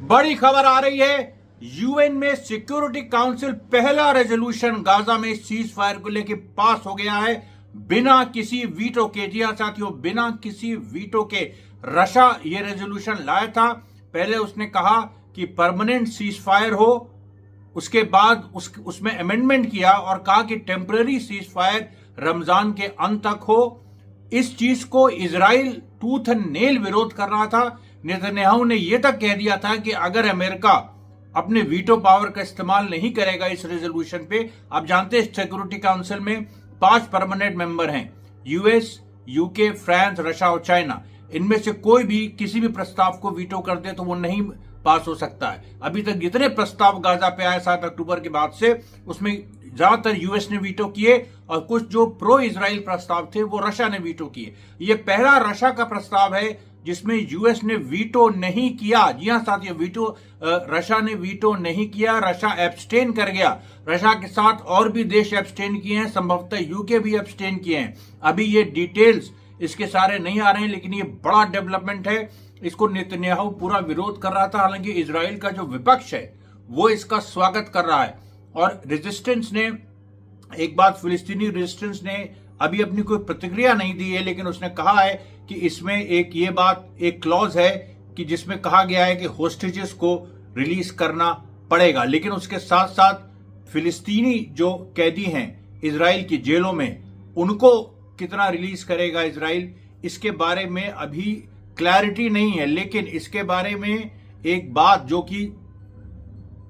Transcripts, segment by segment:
बड़ी खबर आ रही है। यूएन में सिक्योरिटी काउंसिल पहला रेजोल्यूशन गाजा में सीज फायर को लेकर पास हो गया है बिना किसी वीटो के। जी हां साथियों, बिना किसी वीटो के रशिया ये रेजोल्यूशन लाया था। पहले उसने कहा कि परमानेंट सीज फायर हो, उसके बाद उसमें अमेंडमेंट किया और कहा कि टेम्पररी सीज फायर रमजान के अंत तक हो। इस चीज को इजराइल टूथ एंड नेल विरोध कर रहा था। नेतन्याहू ने यह तक कह दिया था कि अगर अमेरिका अपने वीटो पावर का इस्तेमाल नहीं करेगा इस रेजोल्यूशन पे, आप जानते हैं सिक्योरिटी काउंसिल में 5 परमानेंट मेंबर हैं, यूएस, यूके, फ्रांस, रशिया और चाइना। इनमें से कोई भी किसी भी प्रस्ताव को वीटो कर दे तो वो नहीं पास हो सकता है। अभी तक जितने प्रस्ताव गाजा पे आए 7 अक्टूबर के बाद से, उसमें ज्यादातर यूएस ने वीटो किए और कुछ जो प्रो इजराइल प्रस्ताव थे वो रशिया ने वीटो किए। ये पहला रशिया का प्रस्ताव है जिसमें यूएस ने वीटो नहीं किया। जी हां साथियों, रशिया ने वीटो नहीं किया, रशिया एब्सटेन कर गया। रशिया के साथ और भी देश एब्सटेन किए हैं, संभवतः यूके भी एब्सटेन किए हैं। अभी ये डिटेल्स इसके सारे नहीं आ रहे हैं, लेकिन ये बड़ा डेवलपमेंट है। इसको नेतन्याहू पूरा विरोध कर रहा था, हालांकि इजराइल का जो विपक्ष है वो इसका स्वागत कर रहा है। और रेजिस्टेंस ने, एक बात, फिलिस्तीनी रेजिस्टेंस ने अभी अपनी कोई प्रतिक्रिया नहीं दी है, लेकिन उसने कहा है कि इसमें एक क्लॉज है कि जिसमें कहा गया है कि होस्टेजेस को रिलीज करना पड़ेगा। लेकिन उसके साथ साथ फिलिस्तीनी जो कैदी हैं इजराइल की जेलों में, उनको कितना रिलीज करेगा इजराइल, इसके बारे में अभी क्लैरिटी नहीं है। लेकिन इसके बारे में एक बात जो कि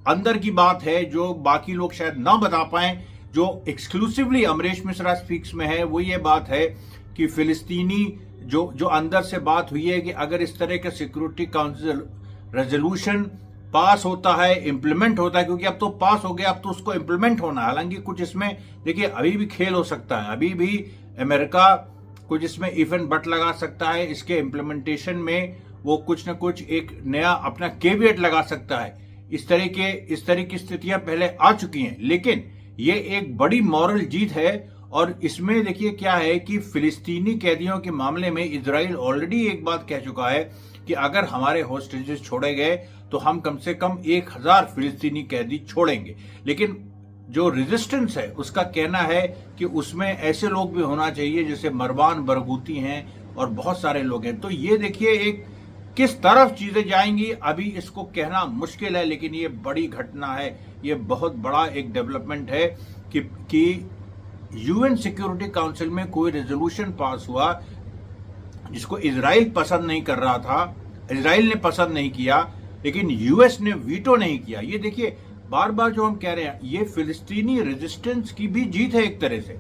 अंदर की बात है, जो बाकी लोग शायद ना बता पाएं, जो एक्सक्लूसिवली अमरीश मिश्रा स्पीक्स में है, वो ये बात है कि फिलिस्तीनी जो अंदर से बात हुई है कि अगर इस तरह का सिक्योरिटी काउंसिल रेजोल्यूशन पास होता है, इंप्लीमेंट होता है, क्योंकि अब तो पास हो गया, अब तो उसको इंप्लीमेंट होना है। हालांकि कुछ इसमें देखिए अभी भी खेल हो सकता है, अभी भी अमेरिका कुछ इसमें इफ एंड बट लगा सकता है। इसके इम्प्लीमेंटेशन में वो कुछ न कुछ एक नया अपना केविएट लगा सकता है। इस तरह की स्थितियां पहले आ चुकी हैं, लेकिन ये एक बड़ी मॉरल जीत है। और इसमें देखिए क्या है कि फिलिस्तीनी कैदियों के मामले में इजराइल ऑलरेडी एक बात कह चुका है कि अगर हमारे होस्टेजेस छोड़े गए तो हम कम से कम 1000 फिलिस्तीनी कैदी छोड़ेंगे। लेकिन जो रेजिस्टेंस है उसका कहना है कि उसमें ऐसे लोग भी होना चाहिए जैसे मरवान बरगूती हैं और बहुत सारे लोग हैं। तो ये देखिए एक किस तरफ चीजें जाएंगी अभी इसको कहना मुश्किल है, लेकिन ये बड़ी घटना है, ये बहुत बड़ा एक डेवलपमेंट है कि यूएन सिक्योरिटी काउंसिल में कोई रेजोल्यूशन पास हुआ जिसको इजराइल पसंद नहीं कर रहा था, इजराइल ने पसंद नहीं किया, लेकिन यूएस ने वीटो नहीं किया। ये देखिए बार बार जो हम कह रहे हैं, ये फिलिस्तीनी रेजिस्टेंस की भी जीत है एक तरह से,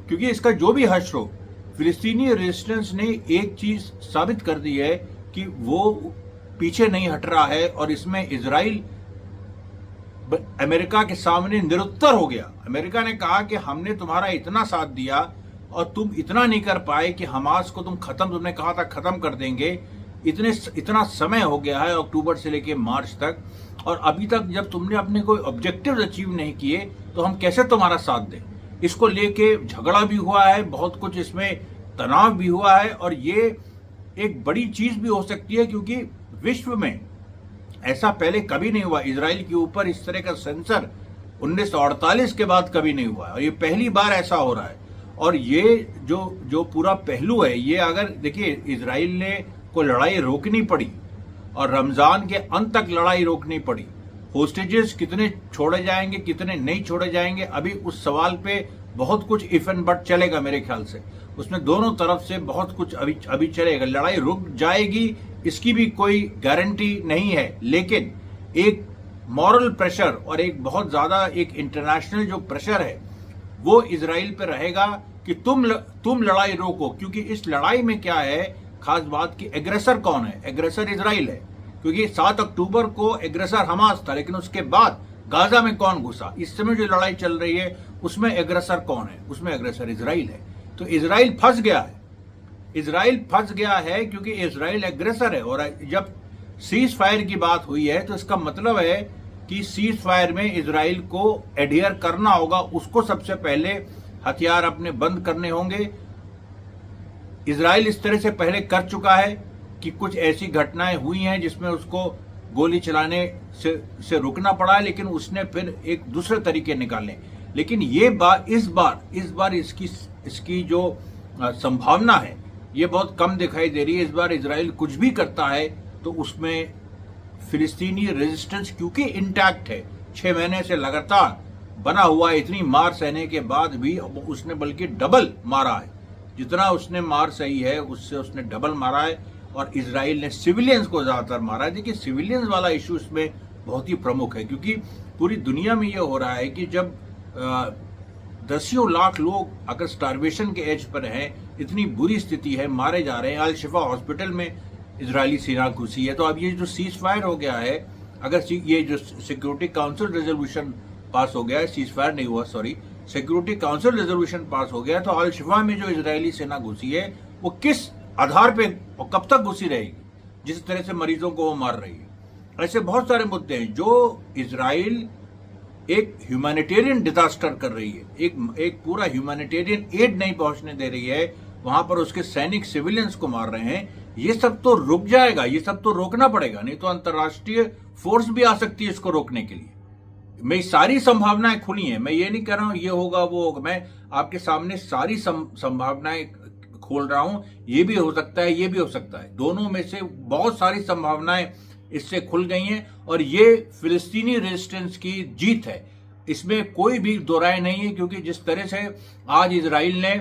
क्योंकि इसका जो भी हश्र हो, फिलिस्तीनी रेजिस्टेंस ने एक चीज साबित कर दी है कि वो पीछे नहीं हट रहा है। और इसमें इजराइल अमेरिका के सामने निरुत्तर हो गया। अमेरिका ने कहा कि हमने तुम्हारा इतना साथ दिया और तुम इतना नहीं कर पाए कि हमास को तुमने कहा था खत्म कर देंगे। इतना समय हो गया है अक्टूबर से लेके मार्च तक, और अभी तक जब तुमने अपने कोई ऑब्जेक्टिव अचीव नहीं किए तो हम कैसे तुम्हारा साथ दें। इसको लेके झगड़ा भी हुआ है, बहुत कुछ इसमें तनाव भी हुआ है, और ये एक बड़ी चीज भी हो सकती है क्योंकि विश्व में ऐसा पहले कभी नहीं हुआ। इजराइल के ऊपर इस तरह का सेंसर 1948 के बाद कभी नहीं हुआ, और ये पहली बार ऐसा हो रहा है। और ये जो पूरा पहलू है, ये अगर देखिए इजराइल ने को लड़ाई रोकनी पड़ी और रमजान के अंत तक लड़ाई रोकनी पड़ी, होस्टेजेस कितने छोड़े जाएंगे कितने नहीं छोड़े जाएंगे, अभी उस सवाल पे बहुत कुछ इफ एंड बट चलेगा मेरे ख्याल से। उसमें दोनों तरफ से बहुत कुछ अभी चलेगा। लड़ाई रुक जाएगी इसकी भी कोई गारंटी नहीं है, लेकिन एक मॉरल प्रेशर और एक बहुत ज्यादा एक इंटरनेशनल जो प्रेशर है वो इजराइल पे रहेगा कि तुम लड़ाई रोको। क्योंकि इस लड़ाई में क्या है खास बात कि एग्रेसर कौन है? एग्रेसर इजराइल है, क्योंकि 7 अक्टूबर को एग्रेसर हमास था, लेकिन उसके बाद गाजा में कौन घुसा? इस समय जो लड़ाई चल रही है उसमें एग्रेसर कौन है? उसमें एग्रेसर इजराइल है। तो इजराइल फंस गया है, इजराइल फंस गया है क्योंकि इजराइल एग्रेसर है। और जब सीज फायर की बात हुई है तो इसका मतलब है कि सीज फायर में इजराइल को एडहियर करना होगा, उसको सबसे पहले हथियार अपने बंद करने होंगे। इजराइल इस तरह से पहले कर चुका है कि कुछ ऐसी घटनाएं हुई हैं जिसमें उसको गोली चलाने से रुकना पड़ा है, लेकिन उसने फिर एक दूसरे तरीके निकाले। लेकिन इस बार इसकी जो संभावना है ये बहुत कम दिखाई दे रही है। इस बार इजराइल कुछ भी करता है तो उसमें फिलिस्तीनी रेजिस्टेंस क्योंकि इंटैक्ट है, 6 महीने से लगातार बना हुआ है, इतनी मार सहने के बाद भी उसने बल्कि डबल मारा है। जितना उसने मार सही है उससे उसने डबल मारा है, और इजराइल ने सिविलियंस को ज्यादातर मारा है। देखिए, सिविलियंस वाला इशू इसमें बहुत ही प्रमुख है, क्योंकि पूरी दुनिया में यह हो रहा है कि जब दसियों लाख लोग अगर स्टारवेशन के एज पर हैं, इतनी बुरी स्थिति है, मारे जा रहे हैं। अल शिफा हॉस्पिटल में इजरायली सेना घुसी है। तो अब ये जो सीज फायर हो गया है, अगर ये जो सिक्योरिटी काउंसिल रेजोल्यूशन पास हो गया है, सीज फायर नहीं हुआ, sorry, security council resolution pass हो गया, तो अल शिफा में जो इजरायली सेना घुसी है वो किस आधार पे और कब तक घुसी रहेगी, जिस तरह से मरीजों को वो मार रही है। ऐसे बहुत सारे मुद्दे हैं जो इजराइल एक ह्यूमैनिटेरियन डिजास्टर कर रही है, एक पूरा ह्यूमैनिटेरियन एड नहीं पहुंचने दे रही है, वहां पर उसके सैनिक सिविलियंस को मार रहे हैं। ये सब तो रुक जाएगा, ये सब तो रोकना पड़ेगा, नहीं तो अंतर्राष्ट्रीय फोर्स भी आ सकती है इसको रोकने के लिए। मैं सारी संभावनाएं खुली हैं, मैं ये नहीं कह रहा हूं ये होगा वो होगा, मैं आपके सामने सारी संभावनाएं खोल रहा हूं। ये भी हो सकता है, ये भी हो सकता है, दोनों में से बहुत सारी संभावनाएं इससे खुल गई हैं, और ये फिलिस्तीनी रेजिस्टेंस की जीत है, इसमें कोई भी दो राय नहीं है। क्योंकि जिस तरह से आज इजराइल ने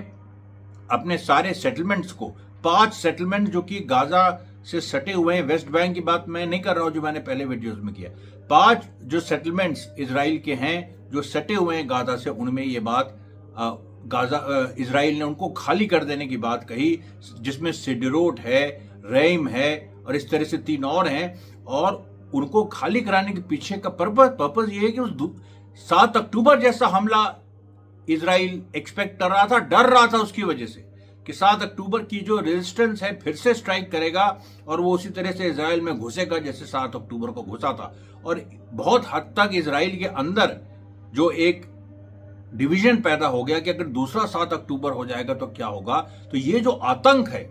अपने सारे सेटलमेंट्स को, 5 सेटलमेंट जो कि गाजा से सटे हुए हैं, वेस्ट बैंक की बात मैं नहीं कर रहा हूं जो मैंने पहले वीडियोस में किया, 5 जो सेटलमेंट्स इजराइल के हैं जो सटे हुए हैं गाजा से, उनमें ये बात इजराइल ने उनको खाली कर देने की बात कही, जिसमें सिडरोट है, रेम है और इस तरह से 3 और हैं। और उनको खाली कराने के पीछे का पर्पस ये है कि उस 7 अक्टूबर जैसा हमला इजराइल एक्सपेक्ट कर रहा था, डर रहा था उसकी वजह से कि 7 अक्टूबर की जो रेजिस्टेंस है फिर से स्ट्राइक करेगा और वो उसी तरह से इजराइल में घुसेगा जैसे 7 अक्टूबर को घुसा था। और बहुत हद तक इजराइल के अंदर जो एक डिवीजन पैदा हो गया कि अगर दूसरा 7 अक्टूबर हो जाएगा तो क्या होगा। तो ये जो आतंक है,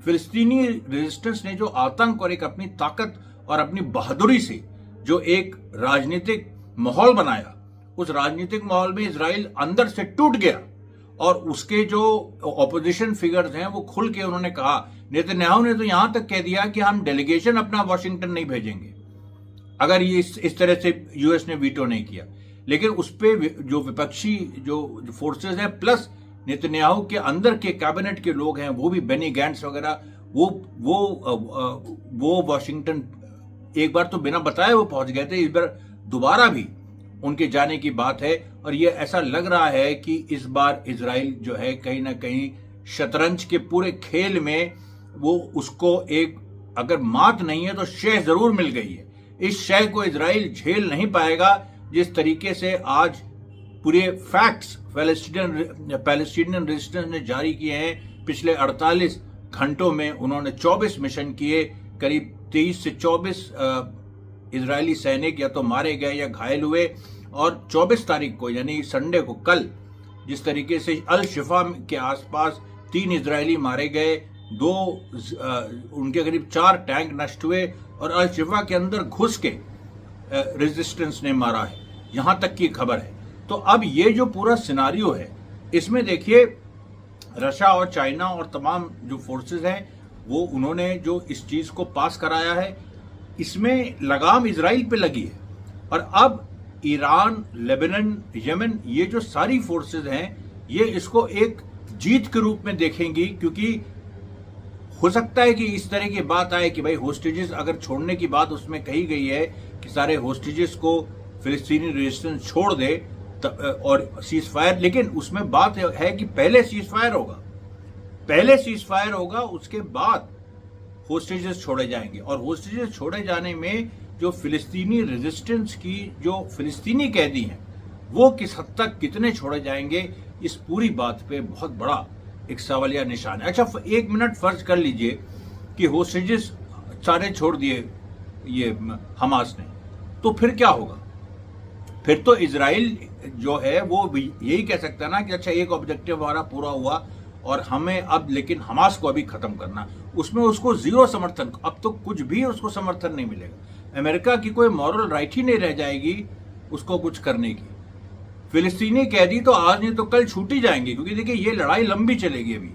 फिलिस्तीनी रेजिस्टेंस ने जो आतंक और एक अपनी ताकत और अपनी बहादुरी से जो एक राजनीतिक माहौल बनाया, उस राजनीतिक माहौल में इजराइल अंदर से टूट गया। और उसके जो ऑपोजिशन फिगर्स हैं वो खुल के उन्होंने कहा, नेतन्याहू ने तो यहां तक कह दिया कि हम डेलीगेशन अपना वाशिंगटन नहीं भेजेंगे अगर ये इस तरह से यूएस ने वीटो नहीं किया। लेकिन उस पर जो विपक्षी जो फोर्सेस हैं प्लस नेतन्याहू के अंदर के कैबिनेट के लोग हैं, वो भी बेनी गैंट्स वगैरह, वो वाशिंगटन एक बार तो बिना बताए वो पहुंच गए थे, इस बार दोबारा भी उनके जाने की बात है। और ये ऐसा लग रहा है कि इस बार इजराइल जो है कहीं ना कहीं शतरंज के पूरे खेल में वो उसको एक अगर मात नहीं है तो शह जरूर मिल गई है। इस शह को इजराइल झेल नहीं पाएगा जिस तरीके से आज पूरे फैक्ट्स पैलेस्टीनियन रेजिस्टेंस ने जारी किए हैं। पिछले 48 घंटों में उन्होंने 24 मिशन किए, करीब 23 से 24 इजरायली सैनिक या तो मारे गए या घायल हुए। और 24 तारीख को यानी संडे को, कल जिस तरीके से अल शिफा के आसपास 3 इजरायली मारे गए, 2 उनके करीब 4 टैंक नष्ट हुए और अल शिफा के अंदर घुस के रेजिस्टेंस ने मारा है, यहां तक की खबर है। तो अब ये जो पूरा सिनारियो है, इसमें देखिए रशिया और चाइना और तमाम जो फोर्सेस हैं वो उन्होंने जो इस चीज को पास कराया है, इसमें लगाम इजराइल पे लगी है। और अब ईरान, लेबनान, यमन, ये जो सारी फोर्सेस हैं ये इसको एक जीत के रूप में देखेंगी। क्योंकि हो सकता है कि इस तरह की बात आए कि भाई होस्टेजेस अगर छोड़ने की बात उसमें कही गई है कि सारे होस्टेजेस को फिलिस्तीनी रेजिस्टेंस छोड़ दे और सीज फायर, लेकिन उसमें बात है कि पहले सीज फायर होगा, उसके बाद होस्टेजेस छोड़े जाएंगे। और होस्टेजेस छोड़े जाने में जो फिलिस्तीनी रेजिस्टेंस की जो फिलिस्तीनी कैदी हैं वो किस हद तक कितने छोड़े जाएंगे, इस पूरी बात पे बहुत बड़ा एक सवालिया निशान है। अच्छा, 1 मिनट फर्ज कर लीजिए कि होस्टेजेस सारे छोड़ दिए ये हमास ने, तो फिर क्या होगा? फिर तो इजराइल जो है वो भी यही कह सकता है ना कि अच्छा एक ऑब्जेक्टिव हमारा पूरा हुआ और हमें अब लेकिन हमास को अभी खत्म करना, उसमें उसको जीरो समर्थन, अब तो कुछ भी उसको समर्थन नहीं मिलेगा। अमेरिका की कोई मॉरल राइट ही नहीं रह जाएगी उसको कुछ करने की। फिलिस्तीनी कैदी तो आज नहीं तो कल छूट ही जाएंगे, क्योंकि देखिए ये लड़ाई लंबी चलेगी, अभी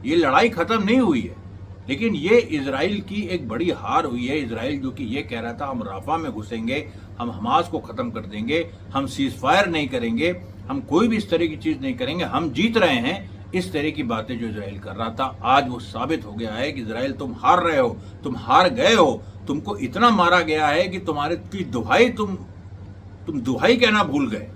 ये लड़ाई खत्म नहीं हुई है। लेकिन ये इजराइल की एक बड़ी हार हुई है। इजराइल जो कि ये कह रहा था हम राफा में घुसेंगे, हम हमास को खत्म कर देंगे, हम सीज फायर नहीं करेंगे, हम कोई भी इस तरह की चीज नहीं करेंगे, हम जीत रहे हैं, इस तरह की बातें जो इजराइल कर रहा था, आज वो साबित हो गया है कि इजराइल तुम हार रहे हो, तुम हार गए हो। तुमको इतना मारा गया है कि तुम्हारे की दुहाई तुम दुहाई कहना भूल गए।